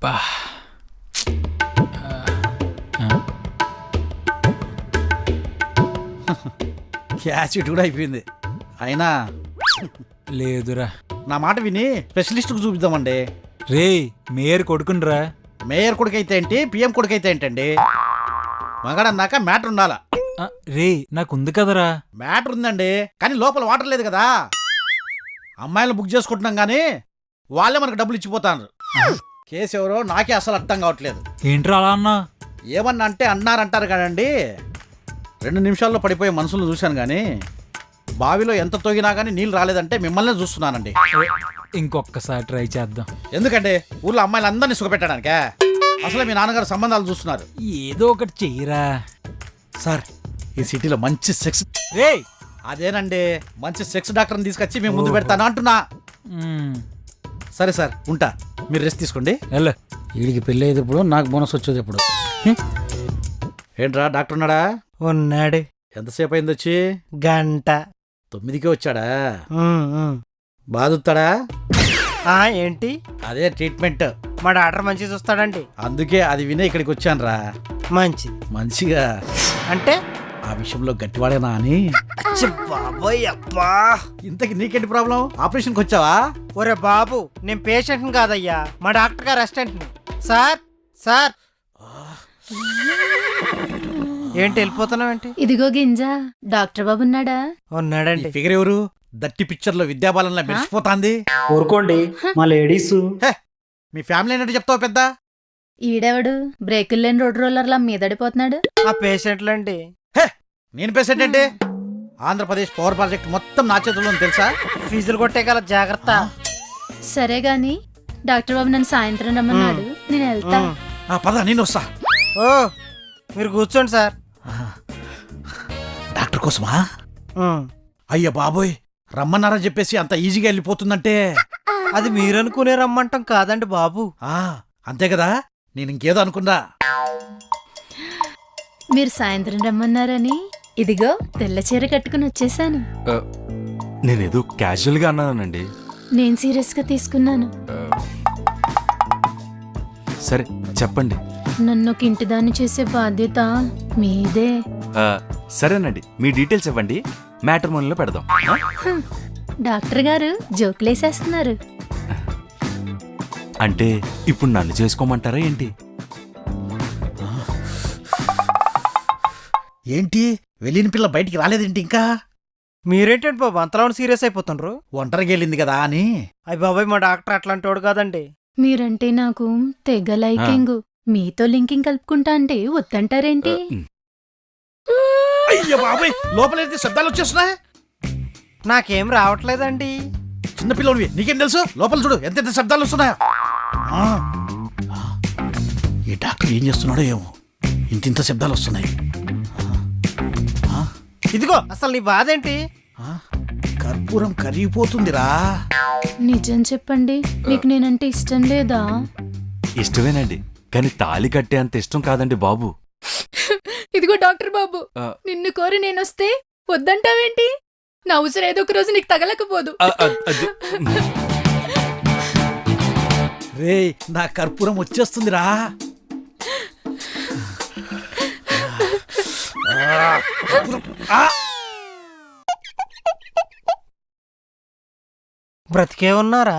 బా క్యాచ్ ఇటు కూడా అయిపోయింది. అయినా లేదురా. నా మాట విని స్పెషలిస్ట్కు చూపిద్దామండి. రే మేయర్ కొడుకునరా. మేయర్ కొడుకైతే ఏంటి, పిఎం కొడుకైతే ఏంటండి? మగాడన్నాక మ్యాటర్ ఉండాలా. రే నాకుంది కదరా. మ్యాటర్ ఉందండి, కానీ లోపల వాటర్ లేదు కదా. అమ్మాయిలను బుక్ చేసుకుంటున్నాం కానీ వాళ్ళే మనకు డబ్బులు ఇచ్చిపోతారు. కేసు ఎవరో నాకే అసలు అర్థం కావట్లేదు. ఏంట్రా అలా అన్నా? ఏమన్నా అంటే అన్నారంటారు కానండి. 2 నిమిషాల్లో పడిపోయే మనుషులను చూశాను కానీ బావిలో ఎంత తొగినా కానీ నీళ్ళు రాలేదంటే మిమ్మల్నే చూస్తున్నానండి. ఇంకొకసారి ట్రై చేద్దాం. ఎందుకంటే ఊళ్ళో అమ్మాయిలు అందరినీ సుఖపెట్టడానికే. అసలు మీ నాన్నగారు సంబంధాలు చూస్తున్నారు. ఏదో ఒకటి చెయ్యరా. సార్ ఈ సిటీలో మంచి సెక్స్. రే అదేనండి, మంచి సెక్స్ డాక్టర్ని తీసుకొచ్చి మేము ముందు పెడతాను అంటున్నా. సరే సార్ ఉంటా, మీరు రెస్ట్ తీసుకోండి. వీడికి పెళ్ళి అయ్యేది ఇప్పుడు, నాకు బోనస్ వచ్చేది ఇప్పుడు. ఏంట్రా డాక్టర్ ఉన్నాడా? ఉన్నాడు. ఎంతసేపు అయింది వచ్చి? గంట. 9కే వచ్చాడా? బాధుతాడా? ఏంటి? అదే ట్రీట్మెంట్. మా డాక్టర్ మంచిగా చూస్తాడండి. అందుకే అది వినే ఇక్కడికి వచ్చాను రా. మంచిగా అంటే ఆ విషయంలో గట్టివాడేనా అని. బాబోయ్ అబ్బా, ఇంతకి నీకేంటి ప్రాబ్లం? ఆపరేషన్కి వచ్చావా? ఒరే బాబు, నేను పేషెంట్ని కాదయ్యా, మా డాక్టర్ గారు అసిస్టెంట్ని. సార్ సార్ ఏంటి వెళ్ళిపోతున్నావేంటి? ఇదిగో గింజ. డాక్టర్ బాబు ఉన్నాడా? ఉన్నాడండి. ఫిగర్ ఎవరు? దట్టి పిక్చర్ లో విద్యాబాలన్లా మెరిసిపోతాంది. ఊరుకోండి, మా లేడీస్. మీ ఫ్యామిలీ ఏంటంటే చెప్తావు పెద్ద. ఈడెవడు బ్రేకులు లేని రోడ్ రోలర్లా మీదడిపోతున్నాడు? ఆ పేషెంట్లండి. నేను పేషెంట్ అంటే ఆంధ్రప్రదేశ్ పవర్ ప్రాజెక్ట్ మొత్తం నా చేతుల్లో తెలుసా? ఫీజులు కొట్టే గల జాగ్రత్త. సరే గాని డాక్టర్ బాబు నన్ను సాయంత్రం రమ్మన్నాడు, నేను వెళ్తా. పద, నేను వస్తా. ఓ మీరు కూర్చోండి సార్. డాక్టర్ కోసమా? అయ్య బాబోయ్, రమ్మన్నారా చెప్పేసి అంత ఈజీగా వెళ్ళిపోతుందంటే అది మీరనుకునే రమ్మంటాం కాదండి బాబు. అంతే కదా, నేను ఇంకేదో అనుకున్నా. మీరు సాయంత్రం రమ్మన్నారని ఇదిగో తెల్ల చీర కట్టుకుని వచ్చేసాను. నేనేదో క్యాజువల్ గా అన్నానండి. నేను సీరియస్ గా తీసుకున్నాను. సరే చెప్పండి. నన్ను ఒక ఇంటిదాన్ని చేసే బాధ్యత మీదే. సరేనండి, మీ డీటెయిల్స్ ఇవ్వండి, మ్యాట్రిమోనీలో పెడదాం. డాక్టర్ గారు జోకులేసేస్తున్నారు. అంటే ఇప్పుడు నన్ను చేసుకోమంటారా ఏంటి? ఏంటి వెళ్ళిన పిల్ల బయటికి రాలేదేంటి ఇంకా? మీరేంటండి బాబు అంతలో సీరియస్ అయిపోతుండ్రు? ఒంటరికి వెళ్ళింది కదా అని. అయ్య బాబాయ్, మా డాక్టర్ అట్లాంటి వాడు కాదండి. మీరంటే నాకు తెగ లైకింగ్. మీతో లింకింగ్ కలుపుకుంటా అంటే వద్దంటారేంటి? అయ్య బాబాయ్, లోపలైతే శబ్దాలు వచ్చేస్తున్నాయి. నాకేం రావట్లేదండి. చిన్నపిల్లవి, నీకేం తెలుసు? లోపల చూడు ఎంత శబ్దాలు వస్తున్నాయో. ఈ డాక్టర్ ఏం చేస్తున్నాడో ఏమో, ఇంత శబ్దాలు వస్తున్నాయి. ఇదిగో అసలు నీ బాధ ఏంటి? కర్పూరం కరిగిపోతుందిరా. నిజం చెప్పండి, మీకు నేనంటే ఇష్టం లేదా? ఇష్టమేనండి, కానీ తాళి కట్టే అంత ఇష్టం కాదండి బాబు. ఇదిగో డాక్టర్ బాబు, నిన్ను కోరి నేనొస్తే వద్దంటావేంటి? నా అవసరం ఏదో ఒక రోజు నీకు తగలకపోదు. రే, నా కర్పూరం వచ్చేస్తుందిరా. బ్రతికే ఉన్నారా?